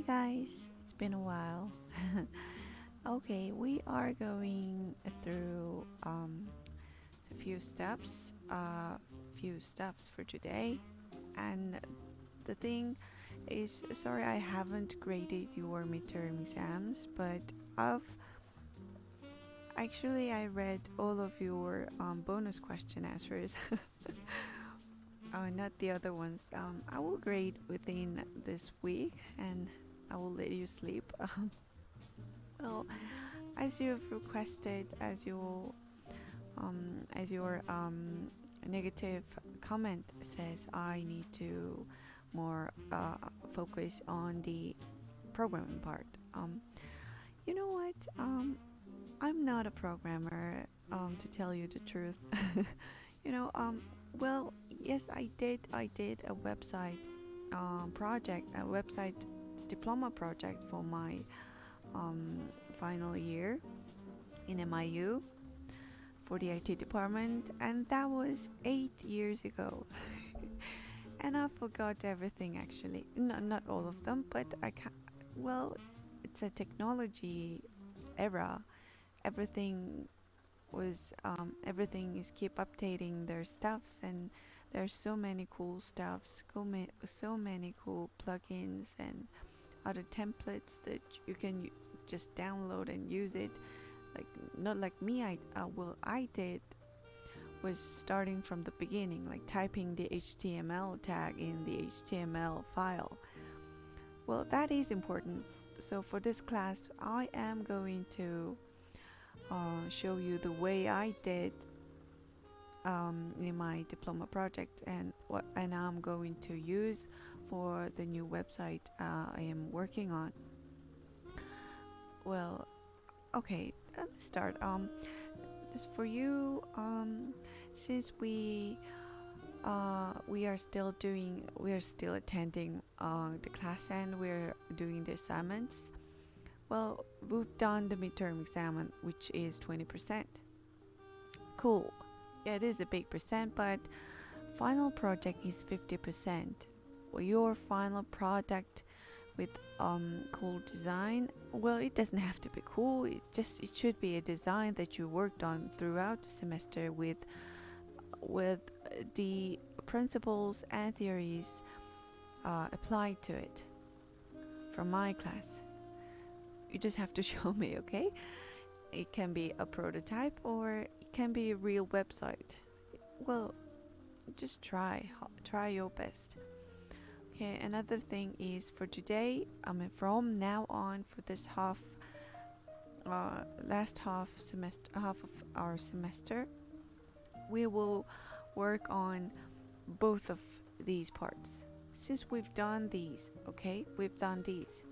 guys, it's been a while. Okay, we are going through a few steps for today, and the thing is, sorry I haven't graded your midterm exams, but I've I read all of your bonus question answers, not the other ones. I will grade within this week, and I will let you sleep. Well, as you've requested, as your negative comment says, I need to more focus on the programming part. You know what? I'm not a programmer. To tell you the truth, you know. Well, yes, I did. I did a website project, a website diploma project for my final year in MIU for the IT department, and that was 8 years ago. And I forgot everything actually. No, not all of them, but I can. Well, it's a technology era. Everything everything is keep updating their stuffs, and there's so many cool stuffs, so many cool plugins and other templates that you can just download and use it. Like, not like me, I did was starting from the beginning, like typing the HTML tag in the HTML file. Well, that is important. So for this class, I am going to show you the way I did in my diploma project, and what and I'm going to use for the new website I am working on. Well, okay, let's start. Just for you, since we are still attending the class, and we're doing the assignments. Well, we've done the midterm exam, which is 20%. Cool. Yeah, it is a big percent, but final project is 50%. Well, your final product with cool design, well, it doesn't have to be cool. It should be a design that you worked on throughout the semester with the principles and theories applied to it from my class. You just have to show me, okay? It can be a prototype or it can be a real website. Well, just try your best. Okay, another thing is for today, from now on for this last half of our semester, we will work on both of these parts. Since we've done these, okay, we've done these.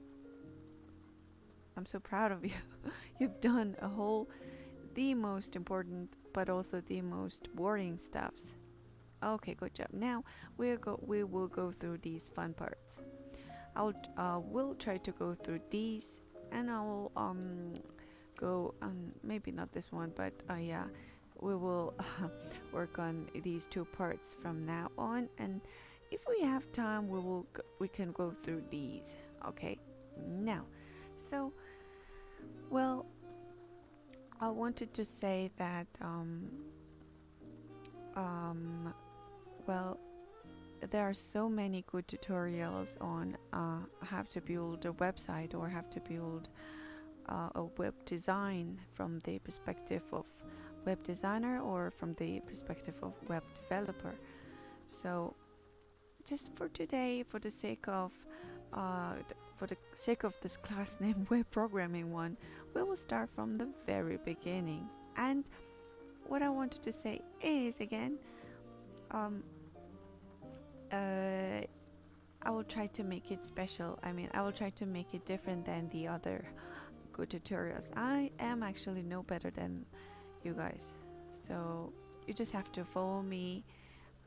I'm so proud of you. You've done the most important, but also the most boring stuffs. Okay, good job. Now we will go through these fun parts. We'll try to go through these, and I'll go on, maybe not this one, but yeah, we will work on these two parts from now on, and if we have time, we can go through these. Okay, now, so well, I wanted to say that well, there are so many good tutorials on how to build a website or how to build a web design from the perspective of web designer or from the perspective of web developer. So just for today, for the sake of this class name web programming one, we will start from the very beginning. And what I wanted to say is, again, I will try to make it special. I will try to make it different than the other good tutorials. I am actually no better than you guys, so you just have to follow me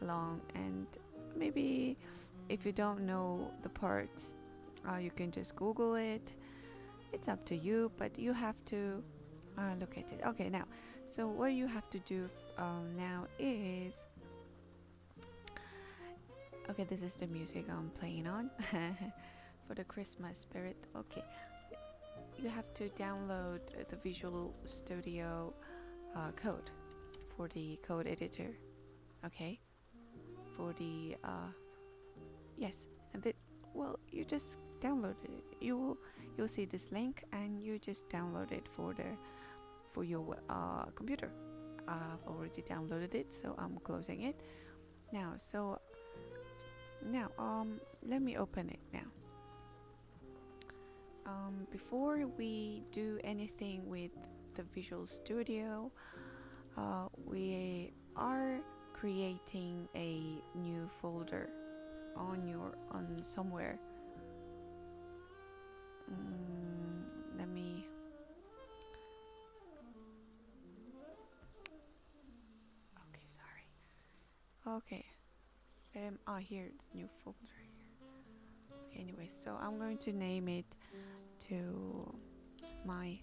along, and maybe if you don't know the parts, you can just Google it. It's up to you, but you have to look at it. Okay, now, so what you have to do now is, okay, this is the music I'm playing on. for the Christmas spirit. Okay, you have to download the Visual Studio code for the code editor. Okay, for the yes, and well, you just download it. You'll see this link, and you just download it for your computer. I've already downloaded it, so I'm closing it now. So now let me open it now. Before we do anything with the Visual Studio, we are creating a new folder on somewhere. Let me okay. Here it's new folder here. Okay, anyway, so I'm going to name it to my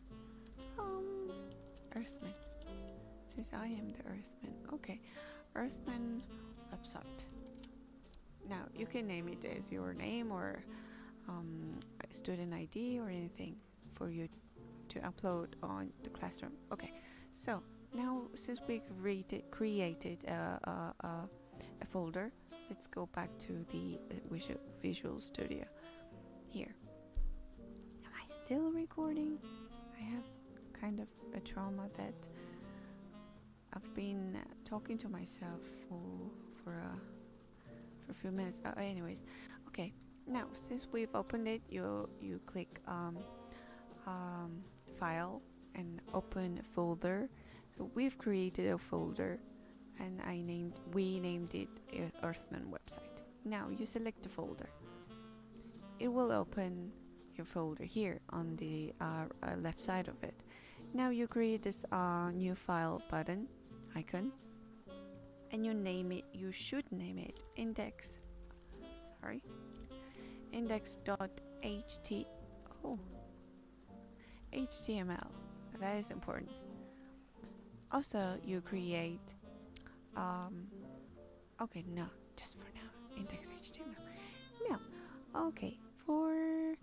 Earthman, since I am the Earthman. Okay, Earthman website. Now you can name it as your name or student ID or anything for you to upload on the classroom. Okay, so now since we created a folder, let's go back to the Visual Studio. Here, am I still recording? I have kind of a trauma that I've been talking to myself for a few minutes. Anyways, okay. Now, since we've opened it, you click File and Open Folder. So we've created a folder, and we named it Earthman website. Now you select the folder. It will open your folder here on the left side of it. Now you create this new file button icon, and you name it. You should name it index.html. That is important. Also, you create okay, no, just for now, index.html. Now, okay, for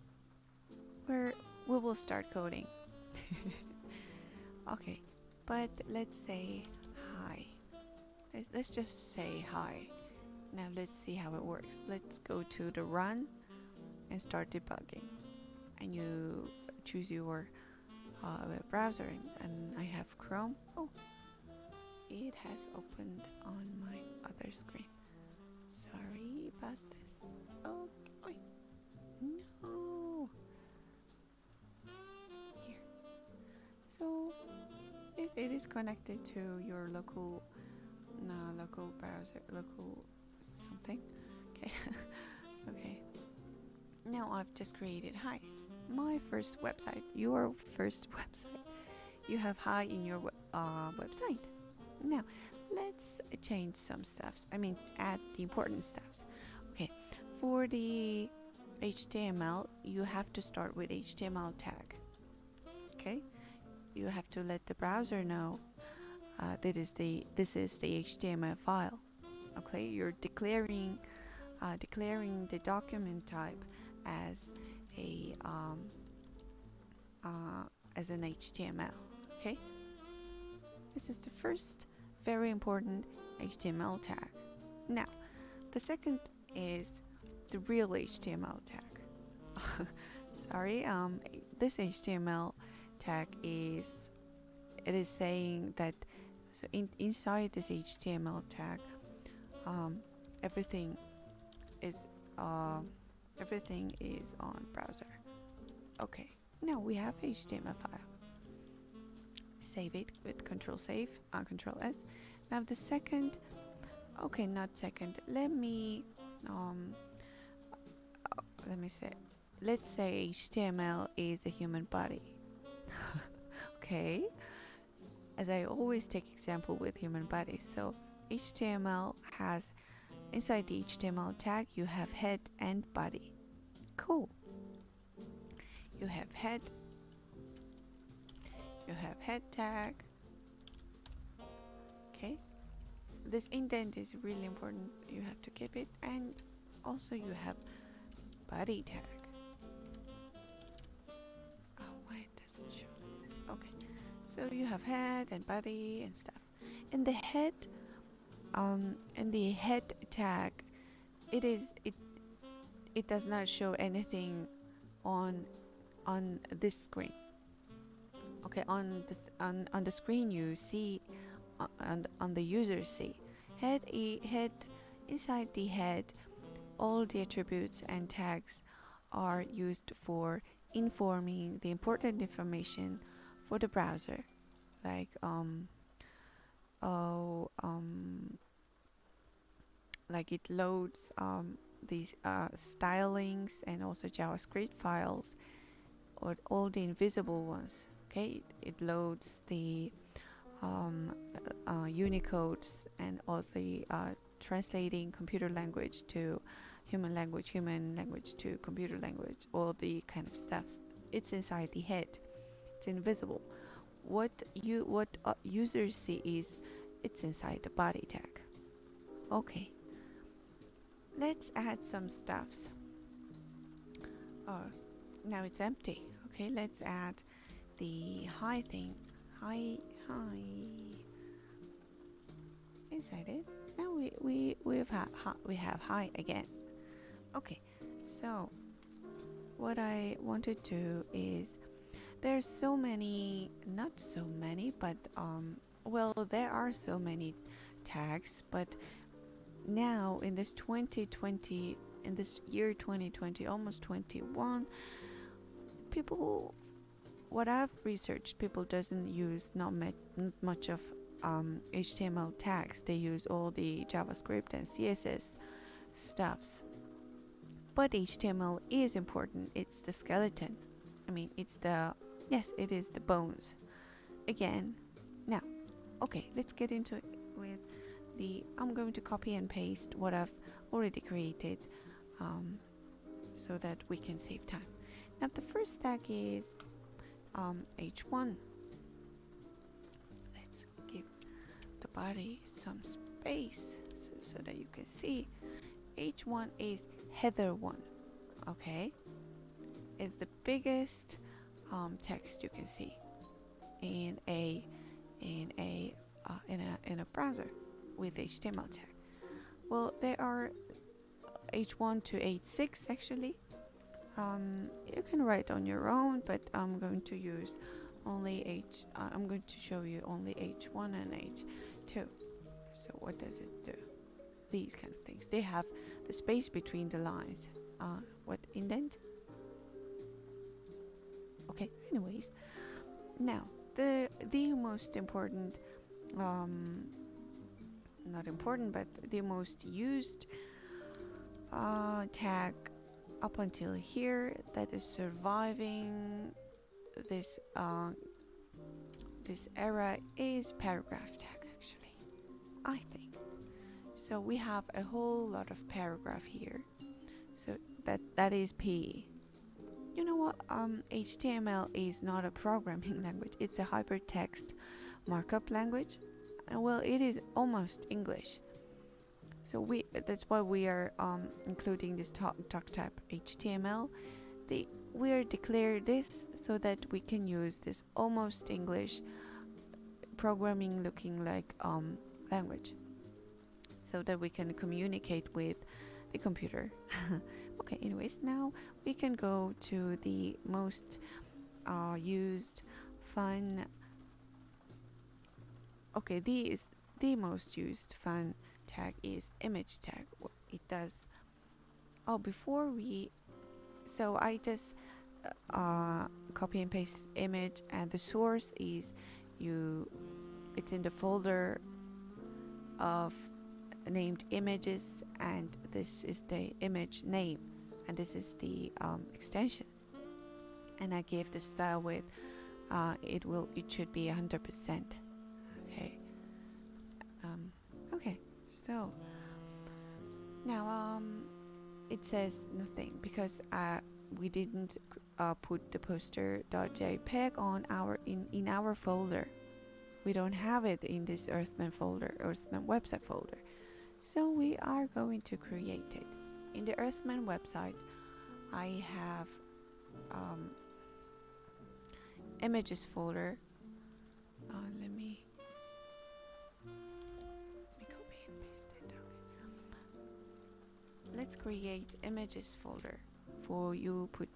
where we will start coding. Okay, but let's say hi. Let's just say hi. Now let's see how it works. Let's go to the run and start debugging. And you choose your web browser, and I have Chrome. Oh, it has opened on my other screen. Sorry about this. Oh, no. Here. So it is connected to your local browser, local something. Okay. Okay. Now I've just created hi. My first website, your first website. You have hi in your website. Now let's change some stuff. I mean, add the important stuff. Okay, for the HTML, you have to start with HTML tag. Okay, you have to let the browser know this is the HTML file. Okay, you're declaring the document type as an HTML. Okay, this is the first very important HTML tag. Now, the second is the real HTML tag. Sorry, this HTML tag is saying that inside this HTML tag, everything is on browser. Okay, now we have HTML file. Save it with Control S. Now the second, okay, not second. Let me say, let's say HTML is a human body. Okay, as I always take example with human bodies. So HTML has, inside the HTML tag, you have head and body. Cool. You have head tag. Okay, this indent is really important. You have to keep it. And also you have body tag. So you have head and body and stuff. And the head tag, it does not show anything on this screen. Okay, on the screen you see, on the user see head. Inside the head, all the attributes and tags are used for informing the important information for the browser, like oh like it loads these stylings and also JavaScript files, or all the invisible ones. Okay, it loads the Unicodes and all the translating computer language to human language to computer language, all the kind of stuff. It's inside the head. It's invisible. What users see is it's inside the body tag. Okay, let's add some stuffs. Oh, now it's empty. Okay, let's add the high thing. High inside it. Now we have high again. Okay, so what I want to do is, there's so many, not so many, but well, there are so many tags, but now in this 2020, in this year 2020, almost 21, people, what I've researched, people doesn't use not much of HTML tags. They use all the JavaScript and CSS stuffs. But HTML is important. It's the skeleton. I mean, it's the, yes, it is the bones. Again, now, okay, let's get into it with the, I'm going to copy and paste what I've already created so that we can save time. Now, the first tag is H1. Let's give the body some space so that you can see. H1 is header 1. Okay, it's the biggest text you can see in a browser with HTML tag. Well, there are H1 to H6 actually. You can write on your own, but I'm going to use only I'm going to show you only H1 and H2. So what does it do? These kind of things. They have the space between the lines. What, indent? Okay, anyways. Now, the most important, not important, but the most used tag up until here that is surviving this this era is paragraph tag, actually, I think. So we have a whole lot of paragraph here. So that is P. You know what? HTML is not a programming language. It's a hypertext markup language. Well, it is almost English. So that's why we are including this talk type HTML. We are declare this so that we can use this almost English programming looking like language, so that we can communicate with the computer. Okay, anyways, now we can go to the most used fun. Okay, the most used fun tag is image tag. What it does, so I just copy and paste image, and the source is it's in the folder of named images, and this is the image name, and this is the extension, and I gave the style width, it should be 100%. Okay. Okay, so now it says nothing because we didn't put the poster.jpg on in our folder. We don't have it in this Earthman website folder. So we are going to create it. In the Earthman website, I have images folder, let's create images folder for you put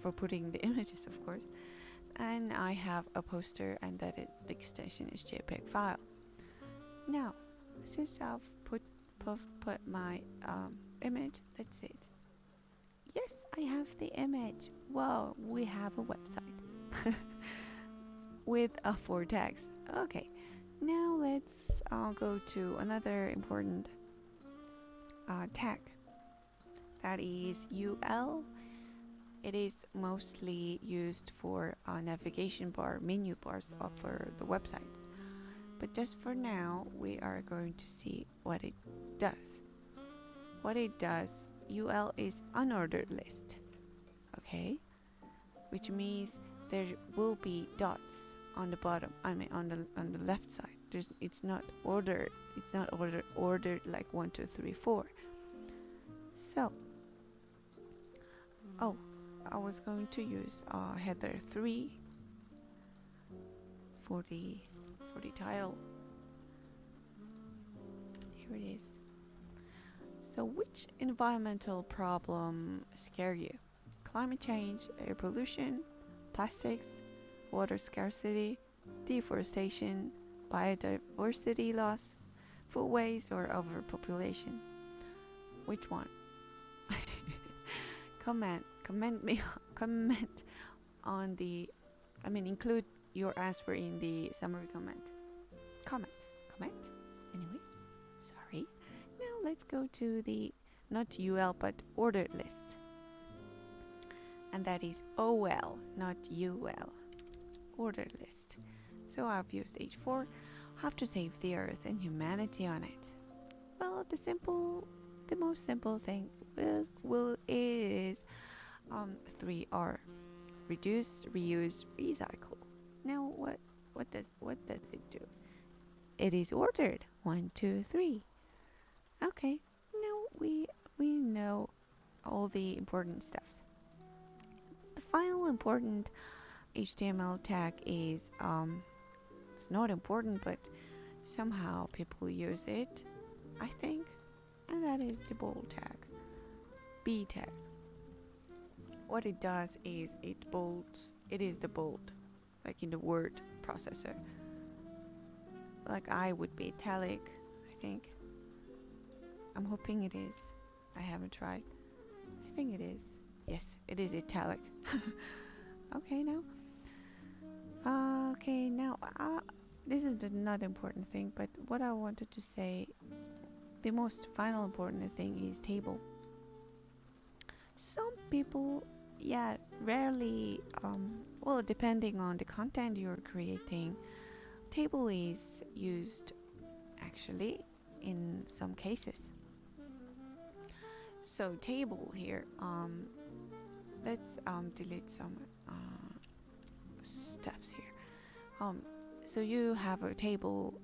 for putting the images, of course. And I have a poster, and the extension is JPEG file. Now, since I've put my image, let's see it. Yes, I have the image. Wow, we have a website with 4 tags. Okay, now let's go to another important tag. That is UL. It is mostly used for navigation bar, menu bars for the websites. But just for now, we are going to see what it does. What it does, UL is unordered list, okay? Which means there will be dots on the bottom. I mean, on the left side. It's not ordered. It's not ordered like 1, 2, 3, 4. So, I was going to use header 3 for the title. Here it is. So which environmental problem scare you? Climate change, air pollution, plastics, water scarcity, deforestation, biodiversity loss, food waste, or overpopulation? Which one? Comment on the, include your answer in the summary comment. Anyways, sorry. Now let's go to the, not UL, but ordered list. And that is OL, not UL. Ordered list. So I've used H4. Have to save the earth and humanity on it. Well, the most simple thing is 3R: reduce, reuse, recycle. Now what does it do? It is ordered 1, 2, 3. Okay, now we know all the important stuff. The final important HTML tag is it's not important, but somehow people use it, I think, and that is the bold tag, B tag. What it does is it is the bold, like in the word processor. Like I would be italic, I think. I'm hoping it is. I haven't tried. I think it is. Yes, it is italic. Okay, now. This is not important thing, but what I wanted to say, the most final important thing is table. Some people, rarely, depending on the content you're creating, table is used actually in some cases. So table here, let's delete some steps here. So you have a table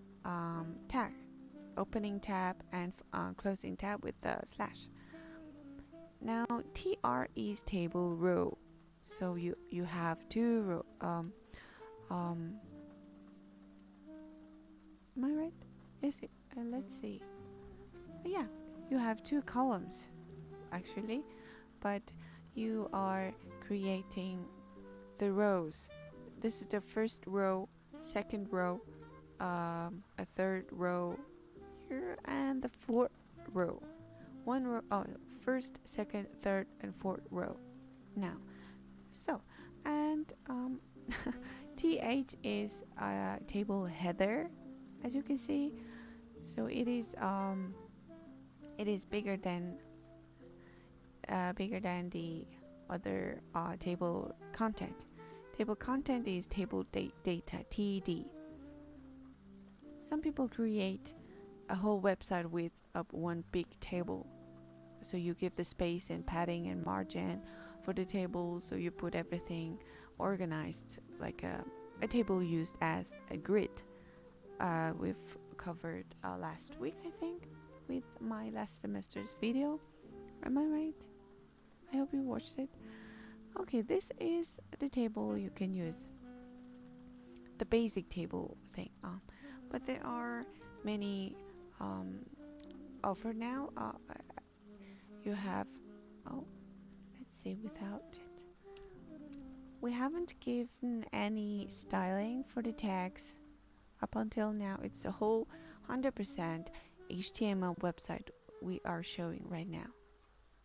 tag, opening tab and closing tab with the slash. Now TR is table row, so you have 2 row. Am I right? Is it? Let's see. Yeah, you have 2 columns actually, but you are creating the rows. This is the first row, second row, a third row here, and the 4th row. 1 row, first, second, third, and 4th row. Now, so, and TH is table header, as you can see. So it is bigger than the other table content. Table content is table data, TD. Some people create a whole website with one big table. So you give the space and padding and margin for the table, so you put everything organized like a table used as a grid. We've covered last week, I think, with my last semester's video. Am I right? I hope you watched it. Okay, this is the table you can use. The basic table thing. But there are many Oh, for now, you have, oh, let's see without it. We haven't given any styling for the tags up until now. It's a whole 100% HTML website we are showing right now.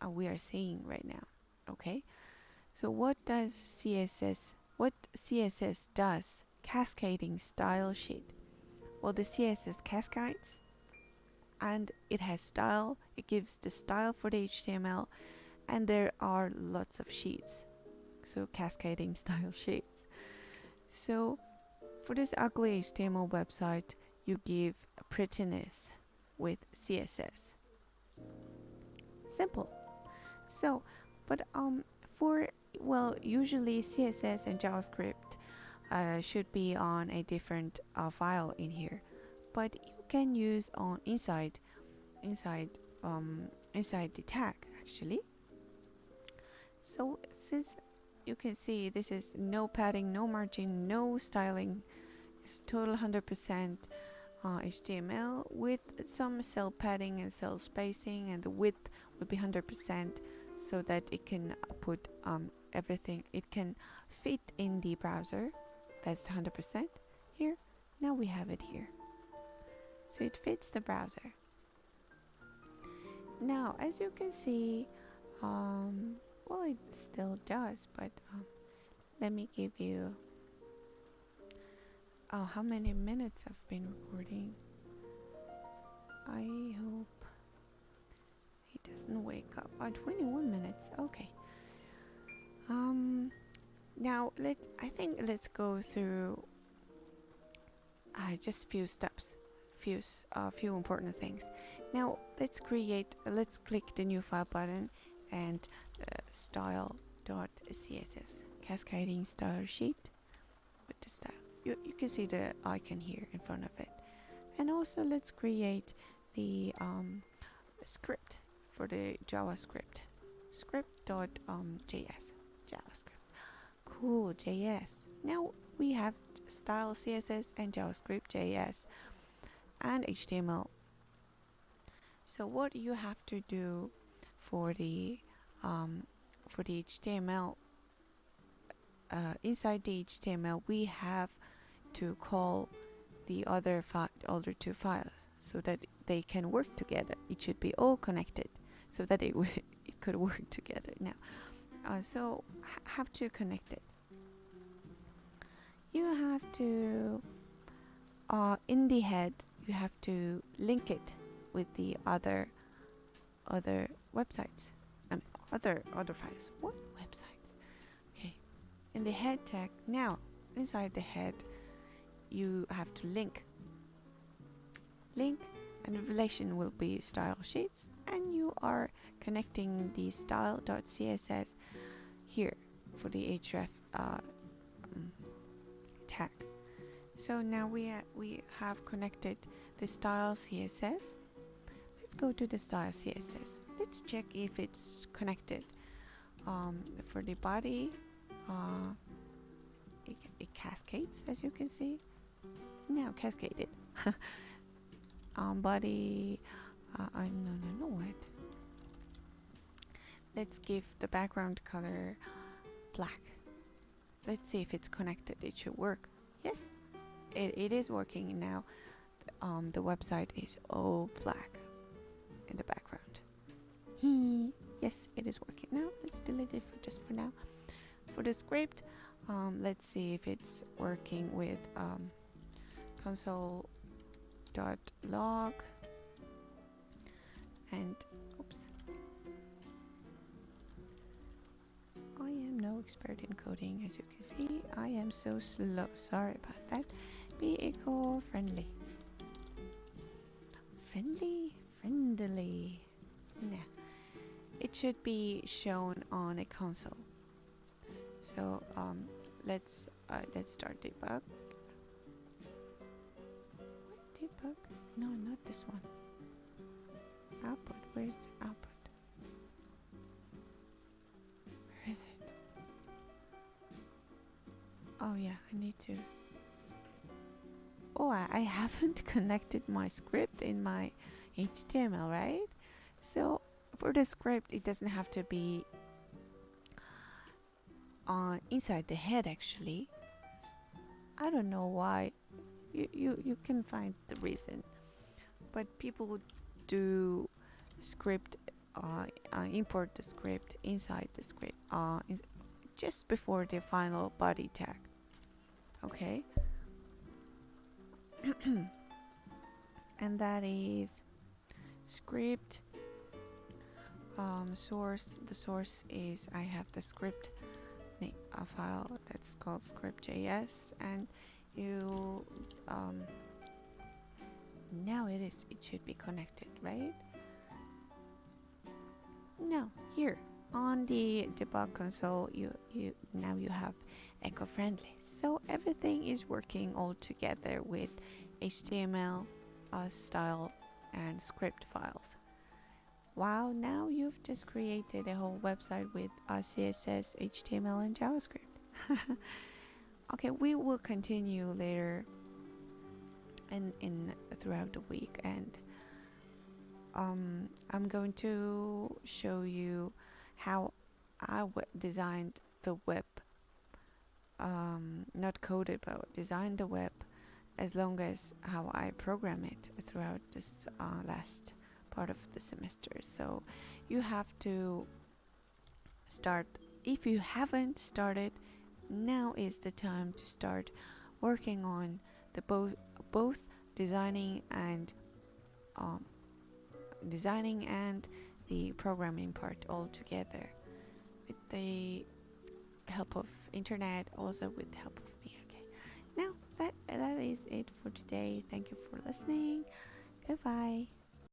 We are seeing right now. Okay. So what CSS does? Cascading style sheet. Well, the CSS cascades and it has style. It gives the style for the HTML, and there are lots of sheets. So cascading style sheets. So for this ugly HTML website, you give prettiness with CSS. Simple. So, but usually CSS and JavaScript should be on a different file in here, but you can use on inside the tag actually. So since you can see, this is no padding, no margin, no styling. It's total 100% HTML with some cell padding and cell spacing, and the width would be 100% so that it can put everything. It can fit in the browser. That's 100% here. Now we have it here. So it fits the browser. Now, as you can see, well, it still does, but let me give you how many minutes I've been recording. I hope he doesn't wake up. 21 minutes. Okay. Now let's go through just few steps, few important things. Now let's click the new file button and style.css, cascading style sheet with the style. You can see the icon here in front of it. And also let's create the script for the JavaScript. Script.js. JavaScript. Cool, JS. Now we have style CSS and JavaScript JS and HTML. So what you have to do for the HTML, inside the HTML we have to call the other two files so that they can work together. It should be all connected so that it could work together. Now so have to connect it. You have to in the head you have to link it with the other websites. Other files. What websites? Okay. In the head tag, now inside the head you have to link, and the relation will be style sheets, and you are connecting the style.css here for the href tag. So now we have connected the style CSS. Let's go to the style CSS. Let's check if it's connected. For the body, it cascades, as you can see. Now cascaded. Body, no, what? Let's give the background color black. Let's see if it's connected. It should work. Yes, it is working now. The website is all black in the background. Yes, it is working now. Let's delete it just for now. For the script, let's see if it's working with console.log and oops. I am no expert in coding, as you can see. I am so slow. Sorry about that. Be eco-friendly. Friendly. Nah. It should be shown on a console. So let's start debug. Debug? No, not this one. Output. Where's the output? Where is it? Oh yeah, I need to. Oh, I haven't connected my script in my HTML, right? So for the script, it doesn't have to be inside the head actually. I don't know why. You can find the reason, but people do script import the script inside the script just before the final body tag. Okay. And that is script source. The source is I have the script a file that's called script.js, and you now it should be connected, right? No, here on the debug console you now you have eco-friendly, so everything is working all together with HTML style and script files. Wow, now you've just created a whole website with CSS, HTML, and JavaScript. Okay, we will continue later and in throughout the week, and I'm going to show you how I designed the web, not coded, but designed the web, as long as how I program it throughout this last part of the semester. So you have to start. If you haven't started, now is the time to start working on the both designing and the programming part all together, with the help of internet, also with the help of me. Okay, now that is it for today. Thank you for listening. Goodbye.